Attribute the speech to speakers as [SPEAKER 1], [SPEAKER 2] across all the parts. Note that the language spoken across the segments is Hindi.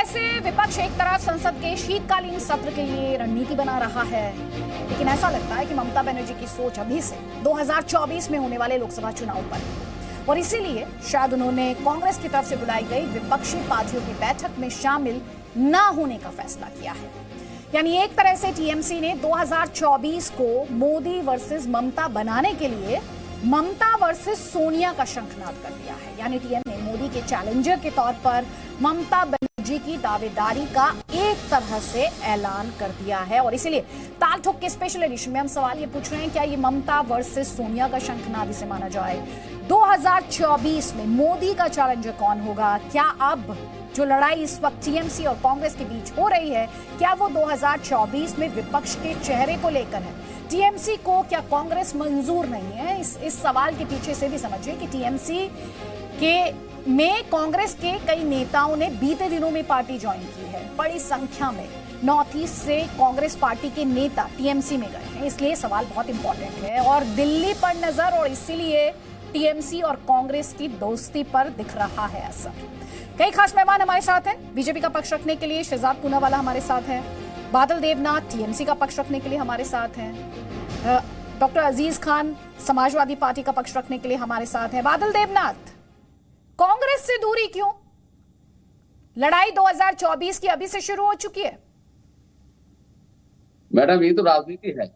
[SPEAKER 1] से विपक्ष एक तरफ संसद के शीतकालीन सत्र के लिए रणनीति बना रहा है, लेकिन ऐसा लगता है कि ममता बनर्जी की सोच अभी से 2024 में होने वाले लोकसभा चुनाव पर है और इसीलिए शायद उन्होंने कांग्रेस की तरफ से बुलाई गई विपक्षी पार्टियों की बैठक में शामिल न होने का फैसला किया है। यानी एक तरह से टीएमसी ने 2024 को मोदी वर्सेस ममता बनाने के लिए ममता वर्सेस सोनिया का शंखनाद कर दिया है। यानी टीएम ने मोदी के चैलेंजर के तौर पर ममता बनर्जी की दावेदारी का एक तरह से ऐलान कर दिया है और इसीलिए ताल ठोक के स्पेशल एडिशन में हम सवाल ये पूछ रहे हैं, क्या ये ममता वर्सेस सोनिया का शंखनाद इसे माना जाए? 2024 में मोदी का चैलेंजर कौन होगा? क्या अब जो लड़ाई इस वक्त टीएमसी और कांग्रेस के बीच हो रही है, क्या वो 2024 में विपक्ष के चेहरे को लेकर है? टीएमसी को क्या कांग्रेस मंजूर नहीं है? इस सवाल के पीछे से भी समझिए कि टीएमसी में कांग्रेस के कई नेताओं ने बीते दिनों में पार्टी ज्वाइन की है। बड़ी संख्या में नॉर्थ ईस्ट से कांग्रेस पार्टी के नेता टीएमसी में गए हैं, इसलिए सवाल बहुत इंपॉर्टेंट है और दिल्ली पर नजर और इसीलिए टीएमसी और कांग्रेस की दोस्ती पर दिख रहा है असर। कई खास मेहमान हमारे साथ हैं। बीजेपी का पक्ष रखने के लिए शहजाद पूनावाला हमारे साथ हैं, बादल देवनाथ टीएमसी का पक्ष रखने के लिए हमारे साथ हैं, डॉक्टर अजीज खान समाजवादी पार्टी का पक्ष रखने के लिए हमारे साथ हैं। बादल देवनाथ, कांग्रेस से दूरी क्यों? लड़ाई 2024 की अभी से शुरू हो चुकी है।
[SPEAKER 2] मैडम ये तो राजनीति है।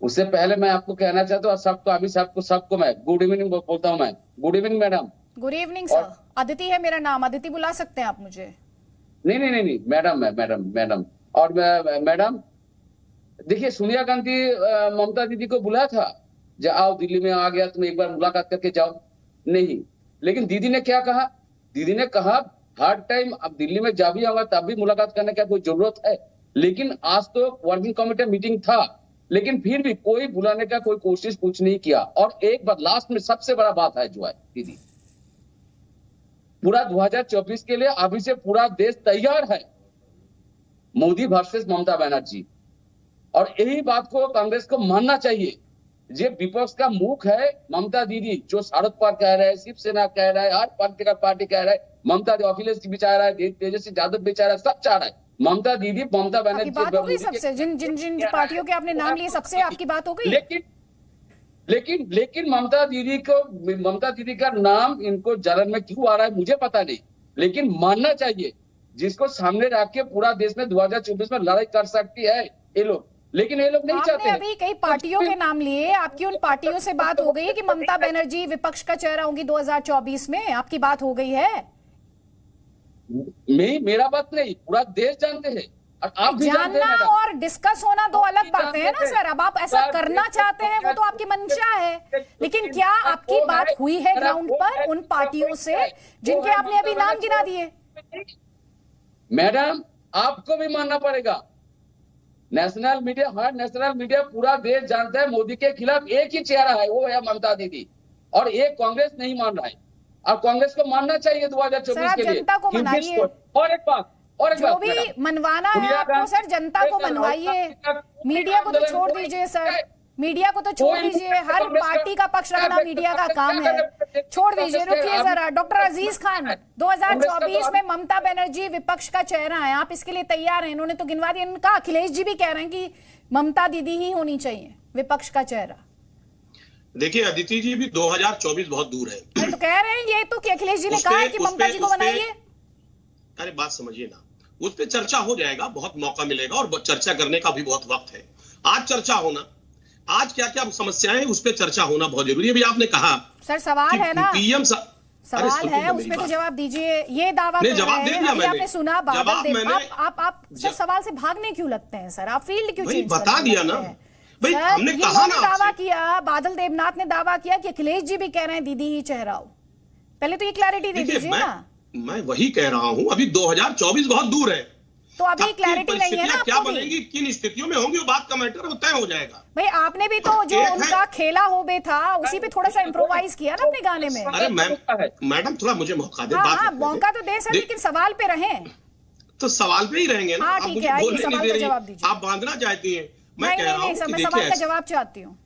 [SPEAKER 2] उससे पहले मैं आपको कहना चाहता हूँ सबको मैं गुड इवनिंग बोलता हूँ। मैं good evening madam.
[SPEAKER 1] Good evening sir. Aditi है मेरा नाम, अदिति बुला सकते हैं आप मुझे?
[SPEAKER 2] नहीं मैडम। और मैडम देखिए, सोनिया गांधी ममता दीदी को बुलाया था, आओ दिल्ली में आ गया, तुम एक बार मुलाकात करके जाओ। नहीं, लेकिन दीदी ने क्या कहा? दीदी ने कहा हर टाइम अब दिल्ली में जब भी आऊंगा तब भी मुलाकात करने की कोई जरूरत है। लेकिन आज तो वर्किंग कमेटी मीटिंग था, लेकिन फिर भी कोई बुलाने का कोई कोशिश कुछ नहीं किया। और एक बार लास्ट में सबसे बड़ा बात है जो है दीदी, पूरा 2024 के लिए अभी से पूरा देश तैयार है, मोदी वर्सेस ममता बनर्जी। और यही बात को कांग्रेस को मानना चाहिए। ये विपक्ष का मुख है ममता दीदी, जो शरद पवार कह रहे हैं, शिवसेना कह रहा है, हर पॉलिटिकल पार्टी कह रहा है, ममता अखिलेश भी चाह रहा है, तेजस्वी यादव भी चाह रहा है, सब चाह रहा है ममता दीदी ममता बनर्जी।
[SPEAKER 1] सबसे जिन पार्टियों के आपने नाम लिए सबसे आपकी बात हो गई।
[SPEAKER 2] लेकिन ममता दीदी का नाम इनको जलन में क्यों आ रहा है मुझे पता नहीं, लेकिन मानना चाहिए जिसको सामने रख के पूरा देश में 2024 में लड़ाई कर सकती है ये लोग, लेकिन ये लोग नहीं चाहते।
[SPEAKER 1] अभी कई पार्टियों के नाम लिए, आपकी उन पार्टियों से बात हो गई है कि ममता बनर्जी विपक्ष का चेहरा होंगी 2024 में? आपकी बात हो गई है?
[SPEAKER 2] मेरा बात नहीं, पूरा देश जानते हैं। आप
[SPEAKER 1] जानना और डिस्कस होना दो अलग बातें हैं ना सर। अब आप ऐसा करना चाहते हैं वो तो आपकी मंशा है, लेकिन क्या आपकी बात हुई है ग्राउंड पर उन पार्टियों से जिनके आपने अभी नाम गिना दिए?
[SPEAKER 2] मैडम आपको भी मानना पड़ेगा। नेशनल मीडिया पूरा देश जानता है मोदी के खिलाफ एक ही चेहरा है, वो है ममता दीदी। और ये कांग्रेस नहीं मान रहा है और कांग्रेस को मानना चाहिए 2024 के लिए।
[SPEAKER 1] जनता को मनाइए।
[SPEAKER 2] और एक बात
[SPEAKER 1] जो भी मनवाना है आपको सर, जनता को मनवाइए। मीडिया को तो छोड़ दीजिए सर, मीडिया को तो छोड़ दीजिए। हर पार्टी का पक्ष रखना मीडिया का काम है, छोड़ दीजिए। रुकिए जरा। डॉक्टर अजीज खान, 2024 में ममता बनर्जी विपक्ष का चेहरा है, आप इसके लिए तैयार हैं? इन्होंने तो गिनवा दिया। इनका अखिलेश जी भी कह रहे हैं कि ममता दीदी ही होनी चाहिए विपक्ष का चेहरा।
[SPEAKER 3] देखिए अदिति जी, भी 2024 बहुत दूर है।
[SPEAKER 1] तो कह रहे हैं ये तो कि अखिलेश जी ने कहा है कि ममता जी को बनाइए।
[SPEAKER 3] अरे बात समझिए ना, उस पर चर्चा हो जाएगा, बहुत मौका मिलेगा और चर्चा करने का भी बहुत वक्त है। आज चर्चा होना, आज क्या क्या समस्याएं उस पर चर्चा होना बहुत जरूरी है। अभी आपने कहा
[SPEAKER 1] सर सवाल है ना,
[SPEAKER 3] पीएम
[SPEAKER 1] सवाल है, उसमें तो जवाब दीजिए। ये दावा कर रहे हैं, अभी आपने सुना बादल देव, आप सर सवाल से भागने क्यों लगते हैं सर? आप फील्ड क्यों चेंज
[SPEAKER 3] बता दिया ना भाई, हमने कहा ना।
[SPEAKER 1] दावा किया, बादल देवनाथ ने दावा किया कि अखिलेश जी भी कह रहे हैं दीदी ही चेहरा हो। पहले तो ये क्लैरिटी दे दीजिए ना।
[SPEAKER 3] मैं वही कह रहा हूं, अभी 2024 बहुत दूर है,
[SPEAKER 1] तो अभी क्लैरिटी नहीं है ना।
[SPEAKER 3] क्या बनेगी, किन स्थितियों में होंगी, वो बात का मैटर तय हो जाएगा।
[SPEAKER 1] भाई आपने भी तो जो उनका खेला हो बे था उसी पे थोड़ा सा इम्प्रोवाइज किया ना अपने गाने में।
[SPEAKER 3] अरे मैडम थोड़ा मुझे मौका दे।
[SPEAKER 1] हाँ, मौका तो दे सर, लेकिन सवाल पे रहें।
[SPEAKER 3] तो सवाल पे ही रहेंगे ना।
[SPEAKER 1] हाँ ठीक है, सवाल का जवाब दीजिए।
[SPEAKER 3] आप बांधना चाहती हैं, मैं कह रहा हूँ
[SPEAKER 1] सर, मैं सवाल का जवाब चाहती हूँ।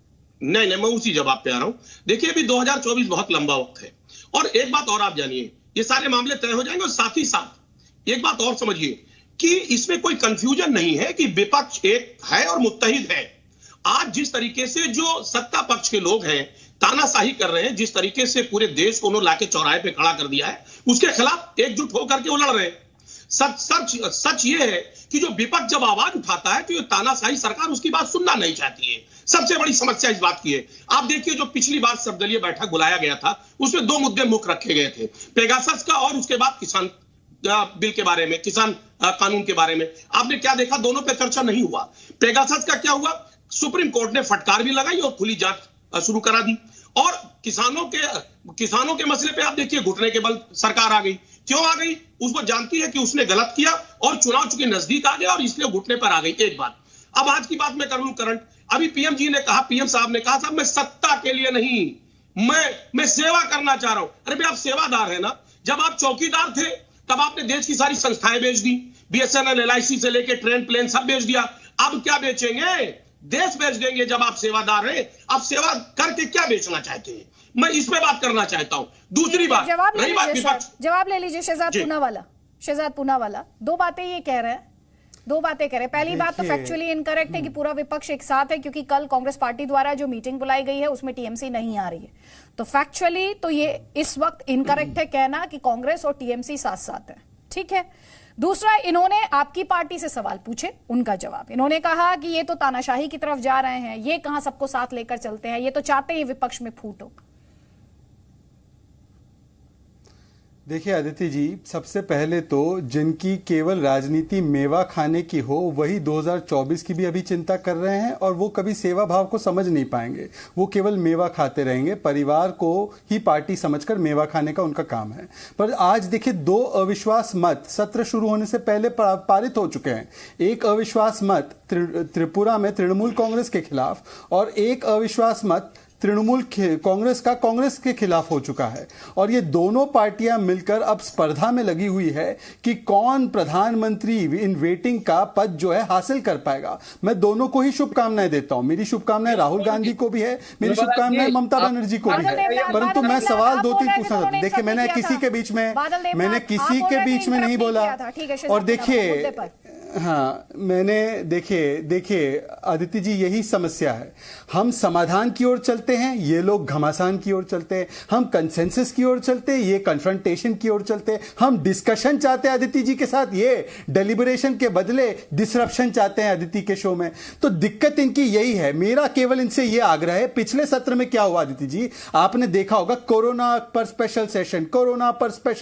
[SPEAKER 3] नहीं, मैं उसी जवाब पे आ रहा हूँ। देखिए अभी 2024 बहुत लंबा वक्त है और एक बात और आप जानिए, ये सारे मामले तय हो जाएंगे और साथ ही साथ एक बात और समझिए कि इसमें कोई कंफ्यूजन नहीं है कि विपक्ष एक है और मुत्तहिद है। आज जिस तरीके से जो सत्ता पक्ष के लोग हैं तानाशाही कर रहे हैं, जिस तरीके से पूरे देश को उन्होंने लाके चौराहे पे खड़ा कर दिया है, उसके खिलाफ एकजुट होकर के वो लड़ रहे हैं। सच ये है कि जो विपक्ष जब आवाज उठाता है तो ये तानाशाही सरकार उसकी बात सुनना नहीं चाहती है। सबसे बड़ी समस्या इस बात की है। आप देखिए, जो पिछली बार सर्वदलीय बैठक बुलाया गया था उसमें 2 मुद्दे मुख्य रखे गए थे, पेगासस का और उसके बाद किसान बिल के बारे में, किसान कानून के बारे में। आपने क्या देखा, दोनों पे चर्चा नहीं हुआ। पेगासस का क्या हुआ, सुप्रीम कोर्ट ने फटकार भी लगाई और खुली जांच शुरू करा दी। और किसानों के मसले पे आप देखिए, घुटने के बल सरकार आ गई। क्यों आ गई? उसको जानती है कि उसने गलत किया और चुनाव चूंकि नजदीक आ गया और इसलिए घुटने पर आ गई। एक बात। अब आज की बात मैं कर लूं करंट। अभी पीएम साहब ने कहा साहब मैं सत्ता के लिए नहीं, मैं सेवा करना चाह रहा हूं। अरे भाई, आप सेवादार है ना। जब आप चौकीदार थे तब आपने देश की सारी संस्थाएं बेच दी, बीएसएनएल, एलआईसी से लेके ट्रेन प्लेन सब बेच दिया। अब क्या बेचेंगे? देश बेच देंगे। जब आप सेवादार हैं, आप सेवा करके क्या बेचना चाहते हैं? मैं इस पे बात करना चाहता हूं। दूसरी बात,
[SPEAKER 1] जवाब ले लीजिए शहजाद पूनावाला। 2 बातें ये कह रहे हैं, 2 बातें कह रहे हैं। पहली बात तो फैक्चुअली इनकरेक्ट है कि पूरा विपक्ष एक साथ है, क्योंकि कल कांग्रेस पार्टी द्वारा जो मीटिंग बुलाई गई है उसमें टीएमसी नहीं आ रही है। तो फैक्चुअली तो ये इस वक्त इनकरेक्ट है कहना कि कांग्रेस और टीएमसी साथ साथ है। ठीक है। दूसरा, इन्होंने आपकी पार्टी से सवाल पूछे, उनका जवाब। इन्होंने कहा कि ये तो तानाशाही की तरफ जा रहे हैं, ये कहां सबको साथ लेकर चलते हैं, ये तो चाहते हैं विपक्ष में फूट हो।
[SPEAKER 4] देखिए अदिति जी, सबसे पहले तो जिनकी केवल राजनीति मेवा खाने की हो वही 2024 की भी अभी चिंता कर रहे हैं और वो कभी सेवा भाव को समझ नहीं पाएंगे। वो केवल मेवा खाते रहेंगे, परिवार को ही पार्टी समझकर मेवा खाने का उनका काम है। पर आज देखिए, 2 अविश्वास मत सत्र शुरू होने से पहले पारित हो चुके हैं। एक अविश्वास मत त्रिपुरा में तृणमूल कांग्रेस के खिलाफ और एक अविश्वास मत तृणमूल कांग्रेस के खिलाफ हो चुका है। और ये दोनों पार्टियां मिलकर अब स्पर्धा में लगी हुई है कि कौन प्रधानमंत्री इन वेटिंग का पद जो है हासिल कर पाएगा। मैं दोनों को ही शुभकामनाएं देता हूं। मेरी शुभकामनाएं राहुल गांधी को भी है, मेरी शुभकामनाएं ममता बनर्जी को भी है। परंतु मैं सवाल 2-3 पूछना चाहता हूं। देखिए, मैंने किसी के बीच में नहीं बोला। और देखिए, हाँ, मैंने देखिए अदिति जी, यही समस्या है। हम समाधान की ओर चलते हैं, ये लोग घमासान की ओर चलते हैं। हम कंसेंसस की ओर चलते हैं, ये कन्फ्रंटेशन की ओर चलते हैं। हम डिस्कशन चाहते हैं अदिति जी के साथ, ये डेलिब्रेशन के बदले डिसरप्शन चाहते हैं अदिति के शो में। तो दिक्कत इनकी यही है। मेरा केवल इनसे ये आग्रह है, पिछले सत्र में क्या हुआ अदिति जी, आपने देखा होगा, कोरोना पर स्पेशल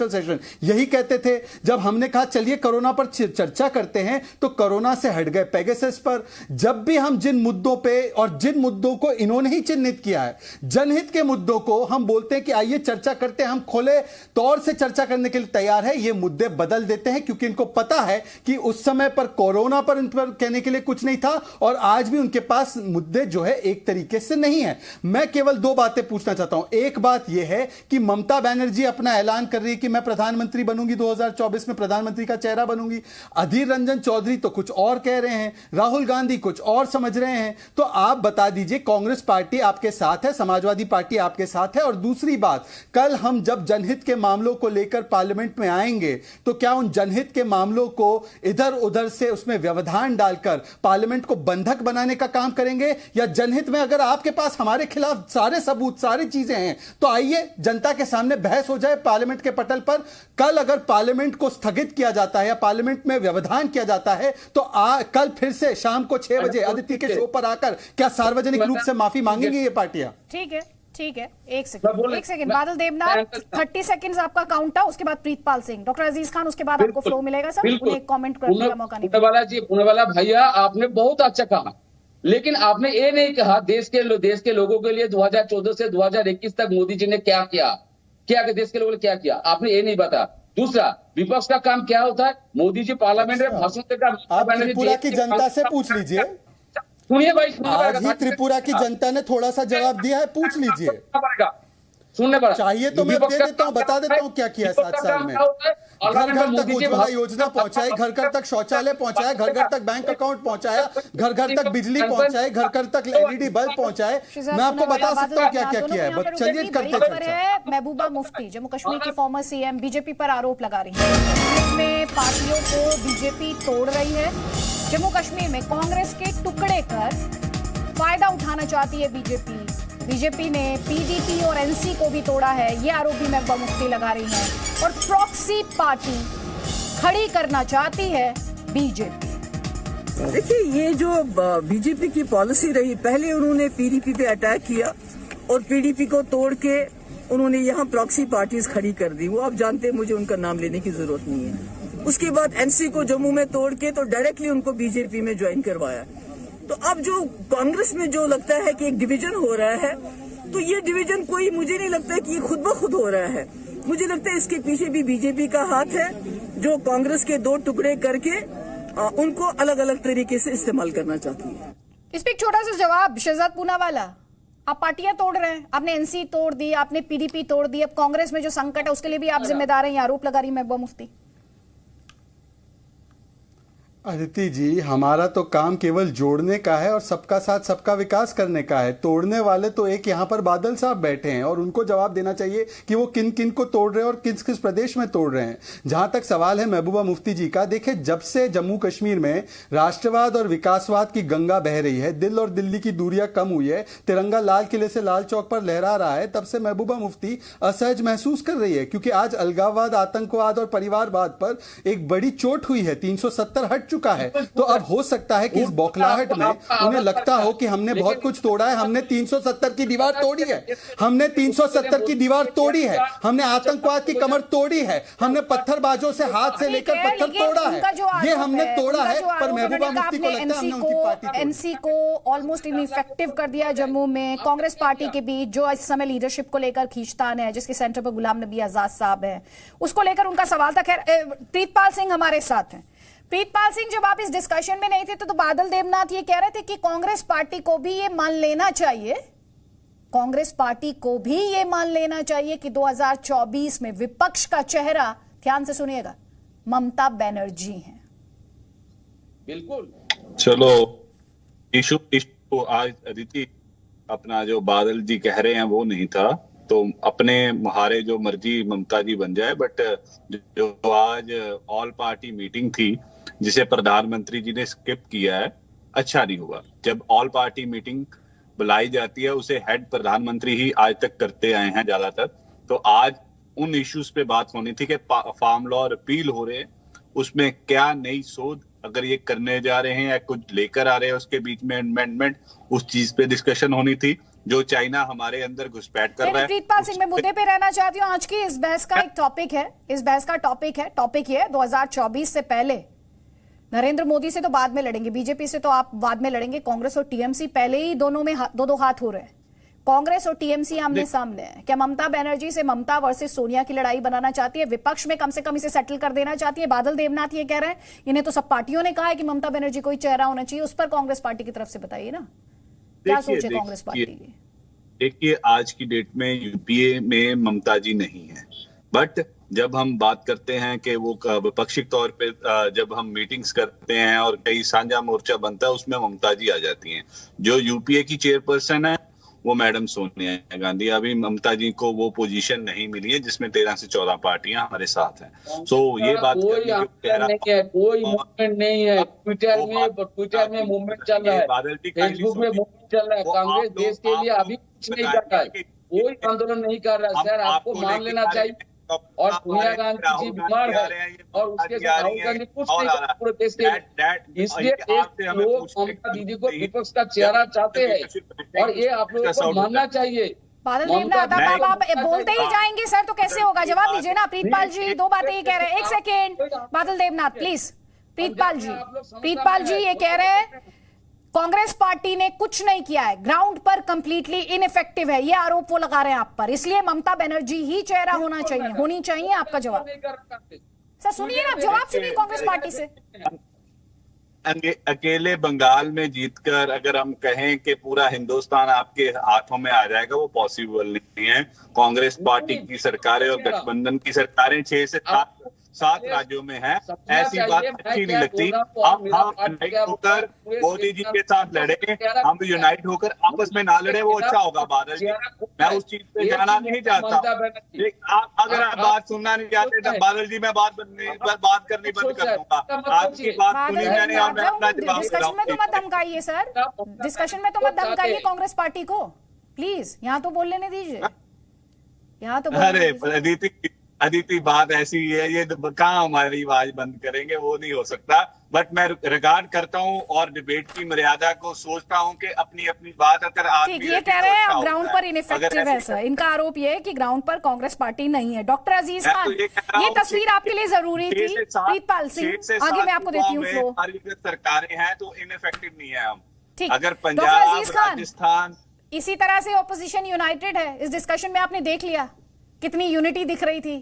[SPEAKER 4] सेशन यही कहते थे। जब हमने कहा चलिए कोरोना पर चर्चा करते हैं तो कोरोना से हट गए पेगासस पर। जब भी हम जिन मुद्दों पे, और जिन मुद्दों को इन्होंने ही चिन्हित किया है, जनहित के मुद्दों को हम बोलते हैं कि आइए चर्चा करते हैं, हम खुले तौर से चर्चा करने के लिए तैयार है, ये मुद्दे बदल देते हैं क्योंकि इनको पता है कि उस समय पर कोरोना पर इन पर कहने के लिए कुछ नहीं था और आज भी उनके पास मुद्दे जो है एक तरीके से नहीं है। मैं केवल 2 बातें पूछना चाहता हूं। एक बात यह है कि ममता बनर्जी अपना ऐलान कर रही है कि मैं प्रधानमंत्री बनूंगी, 2024 में प्रधानमंत्री का चेहरा बनूंगी। अधीर रंजन चौधरी तो कुछ और कह रहे हैं, राहुल गांधी कुछ और समझ रहे हैं। तो आप बता दीजिए, कांग्रेस पार्टी आपके साथ है, समाजवादी पार्टी आपके साथ है? और दूसरी बात, कल हम जब जनहित के मामलों को लेकर पार्लियामेंट में आएंगे तो क्या उन जनहित के मामलों को इधर उधर से उसमें व्यवधान डालकर पार्लियामेंट को बंधक बनाने का काम करेंगे, या जनहित में अगर आपके पास हमारे खिलाफ सारे सबूत, सारी चीजें हैं तो आइए जनता के सामने बहस हो जाए पार्लियामेंट के पटल पर। कल अगर पार्लियामेंट को स्थगित किया जाता है या पार्लियामेंट में व्यवधान किया जाता है तो कल फिर से शाम को 6 बजे अदिति के शो पर आकर क्या सार्वजनिक रूप से माफी मांगेंगी ये पार्टियां?
[SPEAKER 1] ठीक है। एक सेकंड बादल देवनाथ, 30 सेकंड्स आपका काउंट था, उसके बाद प्रीतपाल सिंह, डॉक्टर अजीज खान, उसके बाद आपको फ्लो मिलेगा सर। उन्हें एक कमेंट करने का मौका नहीं।
[SPEAKER 2] पुनेवाला भैया, आपने बहुत अच्छा कहा, लेकिन आपने ये नहीं कहा देश के लोगों के लिए 2014 से 2021 तक मोदी जी ने क्या किया, देश के लोगों ने क्या किया, आपने ये नहीं बताया। दूसरा, विपक्ष का काम क्या होता है? मोदी जी पार्लियामेंट में भाषण देकर,
[SPEAKER 4] आप त्रिपुरा की जनता से पूछ लीजिए।
[SPEAKER 2] सुनिए भाई,
[SPEAKER 4] आज ही त्रिपुरा की जनता ने थोड़ा सा जवाब दिया है, पूछ लीजिए।
[SPEAKER 2] सुनने पड़ा
[SPEAKER 4] चाहिए तो मैं दे देता हूँ, बता देता हूँ क्या किया है 7 साल में। घर घर तक उज्ज्वला योजना पहुंचाई, घर घर तक शौचालय पहुंचाया, घर घर तक बैंक अकाउंट पहुंचाया, घर घर तक बिजली पहुंचाए, घर घर तक एलईडी बल्ब पहुंचाए। मैं आपको बता सकता हूँ क्या क्या किया है, बस चलिए करते चर्चा।
[SPEAKER 1] महबूबा मुफ्ती जम्मू कश्मीर की फॉर्मर सीएम बीजेपी पर आरोप लगा रही है में पार्टियों को बीजेपी तोड़ रही है। जम्मू कश्मीर में कांग्रेस के टुकड़े कर फायदा उठाना चाहती है बीजेपी। बीजेपी ने पीडीपी और एनसी को भी तोड़ा है, ये आरोप भी महबूबा मुफ्ती लगा रही है। और प्रॉक्सी पार्टी खड़ी करना चाहती है बीजेपी।
[SPEAKER 5] देखिए, ये जो बीजेपी की पॉलिसी रही, पहले उन्होंने पीडीपी पे अटैक किया और पीडीपी को तोड़ के उन्होंने यहाँ प्रॉक्सी पार्टीज खड़ी कर दी। वो आप जानते हैं, मुझे उनका नाम लेने की जरूरत नहीं है। उसके बाद एनसी को जम्मू में तोड़ के तो डायरेक्टली उनको बीजेपी में ज्वाइन करवाया। तो अब जो कांग्रेस में जो लगता है कि एक डिवीजन हो रहा है, तो ये डिवीजन कोई, मुझे नहीं लगता है कि ये खुद ब खुद हो रहा है। मुझे लगता है इसके पीछे भी बीजेपी का हाथ है, जो कांग्रेस के 2 टुकड़े करके उनको अलग अलग तरीके से इस्तेमाल करना चाहती है।
[SPEAKER 1] इस पे एक छोटा सा जवाब शहजाद पूनावाला, आप पार्टियां तोड़ रहे हैं, आपने एनसी तोड़ दी, आपने पीडीपी तोड़ दी, अब कांग्रेस में जो संकट है उसके लिए भी आप जिम्मेदार हैं, ये आरोप लगा रही महबूबा मुफ्ती।
[SPEAKER 4] अदिति जी, हमारा तो काम केवल जोड़ने का है और सबका साथ सबका विकास करने का है। तोड़ने वाले तो एक यहाँ पर बादल साहब बैठे हैं और उनको जवाब देना चाहिए कि वो किन किन को तोड़ रहे हैं और किस किस प्रदेश में तोड़ रहे हैं। जहां तक सवाल है महबूबा मुफ्ती जी का, देखिए जब से जम्मू कश्मीर में राष्ट्रवाद और विकासवाद की गंगा बह रही है, दिल और दिल्ली की दूरियां कम हुई है, तिरंगा लाल किले से लाल चौक पर लहरा रहा है, तब से महबूबा मुफ्ती असहज महसूस कर रही है। क्योंकि आज अलगाववाद, आतंकवाद और परिवारवाद पर एक बड़ी चोट हुई है, 370 हट चुका है। तो अब हो सकता है कि इस बौखलाहट में उन्हें लगता हो कि हमने बहुत कुछ तोड़ा है, हमने 370 की दीवार तोड़ी है, हमने 370 की दीवार तोड़ी है, हमने आतंकवाद की कमर तोड़ी है, हमने पत्थरबाजों से हाथ से लेकर पत्थर तोड़ा है, ये हमने तोड़ा है। पर महबूबा मुफ्ती को लगता है हमने उनकी पार्टी
[SPEAKER 1] एनसी को ऑलमोस्ट इनइफेक्टिव कर दिया जम्मू में। कांग्रेस पार्टी के बीच जो इस समय लीडरशिप को लेकर खींचतान है, जिसके सेंटर पर गुलाम नबी आजाद साहब है, उसको लेकर उनका सवाल था। खैर, प्रीतपाल सिंह हमारे साथ हैं। प्रीतपाल सिंह, जब आप इस डिस्कशन में नहीं थे तो बादल देवनाथ ये कह रहे थे कि कांग्रेस पार्टी को भी ये मान लेना चाहिए, कांग्रेस पार्टी को भी ये मान लेना चाहिए कि 2024 में विपक्ष का चेहरा, ध्यान से सुनिएगा, ममता बनर्जी हैं।
[SPEAKER 2] बिल्कुल।
[SPEAKER 6] चलो, इशू आज अदिति अपना जो बादल जी कह रहे हैं वो नहीं था, तो अपने मुहारे जो मर्जी ममता जी बन जाए। बट जो आज ऑल पार्टी मीटिंग थी जिसे प्रधानमंत्री जी ने स्किप किया है, अच्छा नहीं हुआ। जब ऑल पार्टी मीटिंग बुलाई जाती है उसे हेड प्रधानमंत्री ही आज तक करते आए हैं ज्यादातर। तो आज उन इश्यूज पे बात होनी थी कि फार्म लॉ रिपील हो रहे हैं, उसमें क्या नई सोच अगर ये करने जा रहे हैं या कुछ लेकर आ रहे हैं, उसके बीच में अमेंडमेंट, उस चीज पे डिस्कशन होनी थी। जो चाइना हमारे अंदर घुसपैठ कर रहा है।
[SPEAKER 1] प्रीतपाल सिंह, मैं मुद्दे पे रहना चाहती हूँ। आज की इस बहस का एक टॉपिक है, इस बहस का टॉपिक ये 2024 से पहले नरेंद्र मोदी से तो बाद में लड़ेंगे, बीजेपी से तो आप बाद में लड़ेंगे, कांग्रेस और टीएमसी पहले ही दोनों में दो हाथ हो रहे हैं। कांग्रेस और टीएमसी आमने सामने है। क्या ममता बनर्जी से ममता वर्सेस सोनिया की लड़ाई बनाना चाहती है? विपक्ष में कम से कम इसे सेटल कर देना चाहती है? बादल देवनाथ ये कह रहे हैं, इन्हें तो सब पार्टियों ने कहा है कि ममता बनर्जी कोई चेहरा होना चाहिए, उस पर कांग्रेस पार्टी की तरफ से बताइए ना, क्या सोचे कांग्रेस पार्टी की?
[SPEAKER 6] देखिए, आज की डेट में यूपीए में ममता जी नहीं है, बट जब हम बात करते हैं कि वो विपक्षी तौर पे जब हम मीटिंग्स करते हैं और कई साझा मोर्चा बनता है, उसमें ममता जी आ जाती हैं। जो यूपीए की चेयरपर्सन है वो मैडम सोनिया गांधी। अभी ममता जी को वो पोजीशन नहीं मिली है जिसमें 13 से 14 पार्टियां हमारे साथ हैं। सो ये बात
[SPEAKER 2] कोई मूवमेंट नहीं है। ट्विटर में मूवमेंट चल रहा है, फेसबुक में मूवमेंट चल रहा है। कांग्रेस देश के लिए अभी कुछ नहीं कर रहा है, कोई आंदोलन नहीं कर रहा है। सर, आपको मान लेना चाहिए। और सोनिया गांधी जी बीमार है और उसके साथ राहुल गांधी कुछ नहीं कर रहा पूरे देश के लिए। इसलिए लोग ममता दीदी को विपक्ष का चेहरा चाहते हैं और ये आप लोगों को मानना चाहिए।
[SPEAKER 1] बादल देवनाथ, आप बोलते ही जाएंगे सर, तो कैसे होगा? जवाब दीजिए ना। प्रीतपाल जी 2 बातें ये कह रहे हैं। 1 सेकेंड बादल देवनाथ प्लीज। प्रीतपाल जी ये कह रहे हैं कांग्रेस पार्टी ने कुछ नहीं किया है, ग्राउंड पर कंप्लीटली इनइफेक्टिव है, ये आरोप वो लगा रहे हैं आप पर, इसलिए ममता बनर्जी ही चेहरा होनी चाहिए। आपका जवाब सर सुनिए ना, आप जवाब सुनिए कांग्रेस पार्टी से।
[SPEAKER 6] अकेले बंगाल में जीतकर अगर हम कहें कि पूरा हिंदुस्तान आपके हाथों में आ जाएगा, वो पॉसिबल नहीं है। कांग्रेस पार्टी की सरकारें और गठबंधन की सरकारें 6 से 7 राज्यों में है। ऐसी बात अच्छी नहीं लगती। हम यूनाइट होकर मोदी जी के साथ लड़े, हम यूनाइट होकर आपस में ना लड़े, वो अच्छा होगा बादल जी। मैं उस चीज पे जाना नहीं चाहता। अगर आप बात सुनना नहीं चाहते तो बादल जी मैं बात करनी बंद कर दूंगा। आपकी बात सुनी मैंने और मैं अपना जवाब
[SPEAKER 1] डिस्कशन में तो मत धमकाइए सर, डिस्कशन में तो मत धमकाइए कांग्रेस पार्टी को, प्लीज। यहाँ तो बोल लेने दीजिए, यहाँ तो।
[SPEAKER 6] अरे अदिति, बात ऐसी है, ये कहाँ हमारी आवाज बंद करेंगे, वो नहीं हो सकता। बट मैं रिगार्ड करता हूँ और डिबेट की मर्यादा को सोचता हूँ कि अपनी अपनी बात अगर
[SPEAKER 1] ठीक, ये कह रहे हैं ग्राउंड पर इनफेक्टिव है सर। इनका आरोप ये है कि ग्राउंड पर कांग्रेस पार्टी नहीं है। डॉक्टर अजीज खान, ये तस्वीर आपके लिए जरूरी थी। प्रीतपाल सिंह, आगे मैं आपको देती हूँ फ्लो।
[SPEAKER 6] सरकारें हैं तो इनफेक्टिव नहीं है हम।
[SPEAKER 1] ठीक,
[SPEAKER 6] अगर पंजाब, राजस्थान,
[SPEAKER 1] इसी तरह से ऑपोजिशन यूनाइटेड है। इस डिस्कशन में आपने देख लिया कितनी यूनिटी दिख रही थी।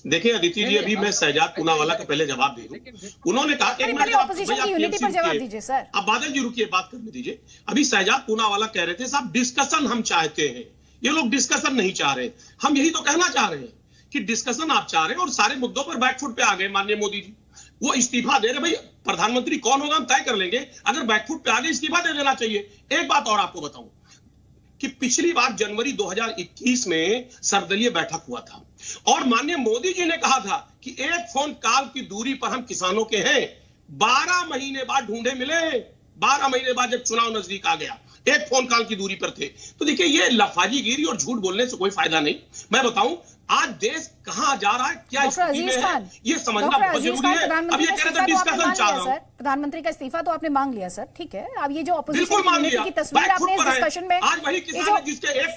[SPEAKER 3] देखिए अदिति जी, अभी मैं शहजाद पूनावाला का पहले जवाब दे दूं। उन्होंने कहा कि
[SPEAKER 1] ऑपोजिशन की यूनिटी पर जवाब दीजिए सर।
[SPEAKER 3] अब बादल जी रुकिए, बात करने दीजिए। अभी शहजाद पूनावाला कह रहे थे साहब डिस्कशन हम चाहते हैं, ये लोग डिस्कशन नहीं चाह रहे। हम यही तो कहना चाह रहे हैं कि डिस्कशन आप चाह रहे हैं और सारे मुद्दों पर बैकफुट पे आ गए माननीय मोदी जी। वो इस्तीफा दे रहे, भाई प्रधानमंत्री कौन होगा हम तय कर लेंगे, अगर बैकफुट पे आ गए इस्तीफा दे देना चाहिए। एक बात और आपको बताऊं कि पिछली बार जनवरी 2021 में सर्वदलीय बैठक हुआ था और माननीय मोदी जी ने कहा था कि एक फोन कॉल की दूरी पर हम किसानों के हैं। 12 महीने बाद ढूंढे मिले, 12 महीने बाद जब चुनाव नजदीक आ गया, एक फोन कॉल की दूरी पर थे। तो देखिए, ये लफाजीगिरी और झूठ बोलने से कोई फायदा नहीं। मैं बताऊं आज देश कहां जा रहा है, क्या स्थिति में है, ये समझना बहुत जरूरी है। अब ये कह रहे थे डिस्कशन चाह रहा हूं।
[SPEAKER 1] प्रधानमंत्री का इस्तीफा तो आपने मांग लिया सर, ठीक है। अब ये जो ऑपोजिशन यूनिटी की तस्वीर आपने इस डिस्कशन में,
[SPEAKER 3] आज वही किसान है जिसके एक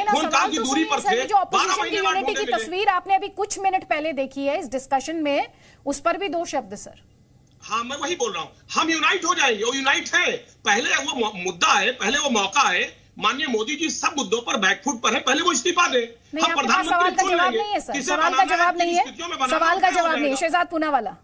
[SPEAKER 3] फोन कॉल की दूरी पर थे,
[SPEAKER 1] जो ऑपोजिशन की यूनिटी की तस्वीर आपने अभी कुछ मिनट पहले देखी है इस डिस्कशन में, उस पर भी 2 शब्द सर।
[SPEAKER 3] हाँ, मैं वही बोल रहा हूं, हम यूनाइट हो जाएंगे, वो यूनाइट है। पहले वो मुद्दा है, पहले वो मौका है। माननीय मोदी जी सब मुद्दों पर बैकफुट पर है, पहले वो इस्तीफा दे।
[SPEAKER 1] हम प्रधानमंत्री का जवाब नहीं है सर, सवाल का जवाब नहीं है, सवाल का जवाब नहीं है। शहजाद पूनावाला,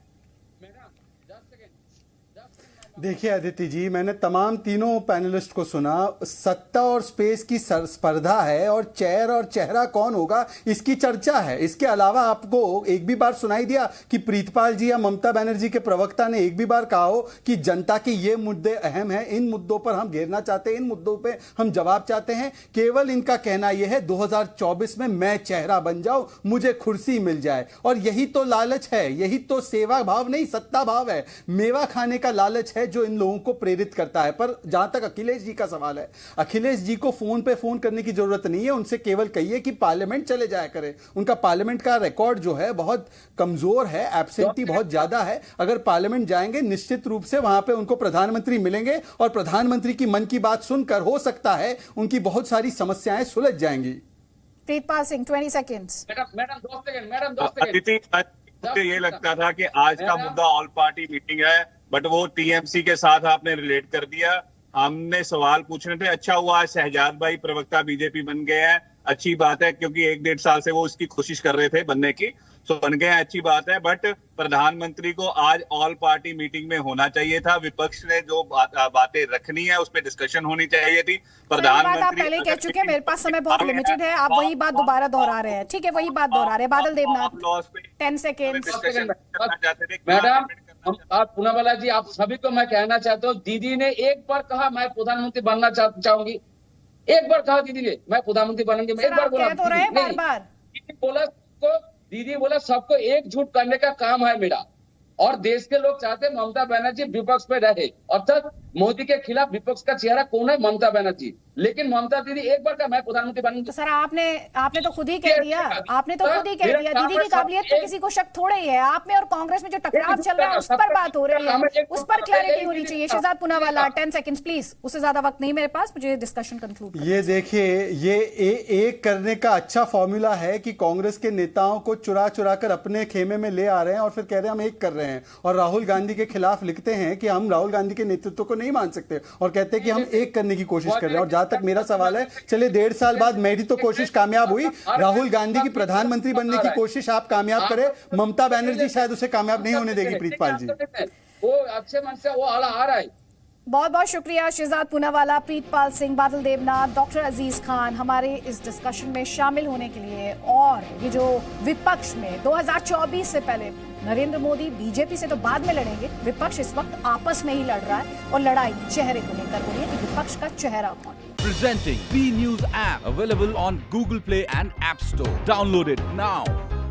[SPEAKER 4] देखिए अदिति जी, मैंने तमाम तीनों पैनलिस्ट को सुना। सत्ता और स्पेस की स्पर्धा है और चेयर और चेहरा कौन होगा इसकी चर्चा है। इसके अलावा आपको एक भी बार सुनाई दिया कि प्रीतपाल जी या ममता बनर्जी के प्रवक्ता ने एक भी बार कहा हो कि जनता के ये मुद्दे अहम हैं, इन मुद्दों पर हम घेरना चाहते हैं, इन मुद्दों पे हम जवाब चाहते हैं। केवल इनका कहना यह है 2024 में मैं चेहरा बन जाऊं, मुझे कुर्सी मिल जाए। और यही तो लालच है, यही तो सेवा भाव नहीं सत्ता भाव है, मेवा खाने का लालच है जो इन लोगों को प्रेरित करता है। पर जहां तक अखिलेश जी का सवाल है, अखिलेश जी को फोन पे फोन करने की जरूरत नहीं है। उनसे केवल कहिए कि पार्लियामेंट चले जाया करें। उनका पार्लियामेंट का रिकॉर्ड जो है बहुत कमजोर है, एब्सेंटी बहुत ज्यादा है। अगर पार्लियामेंट जाएंगे निश्चित रूप से वहां पे उनको प्रधानमंत्री मिलेंगे और प्रधानमंत्री की मन की बात सुनकर हो सकता है उनकी बहुत सारी समस्याएं सुलझ जाएंगी।
[SPEAKER 1] Pritpal Singh 20 seconds.
[SPEAKER 2] Madam 2 second.
[SPEAKER 6] मुझे ये लगता था कि आज का मुद्दा ऑल पार्टी मीटिंग है, बट वो टीएमसी के साथ आपने रिलेट कर दिया। हमने सवाल पूछने थे, अच्छा हुआ शहजाद भाई प्रवक्ता बीजेपी बन गए हैं, अच्छी बात है, क्योंकि 1-1.5 साल से वो इसकी कोशिश कर रहे थे बनने की, तो बन गए हैं, अच्छी बात है। बट प्रधानमंत्री को आज ऑल पार्टी मीटिंग में होना चाहिए था। विपक्ष ने जो बातें रखनी है उस पर डिस्कशन होनी चाहिए थी। प्रधानमंत्री
[SPEAKER 1] आप पहले कह चुके हैं, मेरे पास समय बहुत लिमिटेड है, आप वही बात दोबारा दोहरा रहे हैं। ठीक है, वही बात दोहरा रहे हैं। बादल देवनाथ 10 सेकेंड।
[SPEAKER 2] मैडम आप पूनावाला जी, आप सभी को मैं कहना चाहता हूँ, दीदी ने एक बार कहा मैं प्रधानमंत्री बनना चाहूंगी, एक बार कहा दीदी ने मैं प्रधानमंत्री बनूंगी, एक बार बोला दीदी बोला सबको एकजुट करने का काम है मेरा, और देश के लोग चाहते हैं ममता बनर्जी विपक्ष पे रहे, अर्थात मोदी के खिलाफ विपक्ष का चेहरा कौन है? ममता बनर्जी। लेकिन ममता दीदी एक बार का मैं प्रधानमंत्री बनूंगी।
[SPEAKER 1] तो सर आपने तो खुद ही कह दिया, आपने तो खुद ही कह दिया, दीदी की काबिलियत पे किसी को शक थोड़ा ही है। आप में और कांग्रेस में जो टकराव चल रहा है उस पर बात हो रही है, उस पर क्लैरिटी होनी चाहिए। शहजाद पूनावाला 10 सेकंड्स प्लीज, उससे ज्यादा वक्त नहीं मेरे पास, मुझे डिस्कशन कंक्लूड।
[SPEAKER 4] ये देखिए, ये एक करने का अच्छा फॉर्मूला है कि कांग्रेस के नेताओं को चुरा कर अपने खेमे में ले आ रहे हैं और फिर कह रहे हैं हम एक कर रहे हैं, और राहुल गांधी के खिलाफ लिखते हैं कि हम राहुल गांधी के नेतृत्व को नहीं मान सकते और कहते हैं कि हम एक करने की कोशिश कर रहे हैं। और जहां तक मेरा सवाल है, चलिए 1.5 साल बाद मेरी तो कोशिश कामयाब हुई, राहुल गांधी की प्रधानमंत्री बनने की कोशिश आप कामयाब करें, ममता बनर्जी शायद उसे कामयाब नहीं होने देगी। प्रीतपाल जी,
[SPEAKER 2] वो अच्छे मन से वो आ रहा है।
[SPEAKER 1] बहुत बहुत शुक्रिया शहजाद पूनावाला, प्रीतपाल सिंह, बादल देवनाथ, डॉक्टर अजीज खान हमारे इस डिस्कशन में शामिल होने के लिए। और ये जो विपक्ष में 2024 से पहले नरेंद्र मोदी बीजेपी से तो बाद में लड़ेंगे, विपक्ष इस वक्त आपस में ही लड़ रहा है और लड़ाई चेहरे को लेकर हो रही है कि विपक्ष का चेहरा कौन।
[SPEAKER 7] Presenting B News app available on Google Play and App Store. Download it now.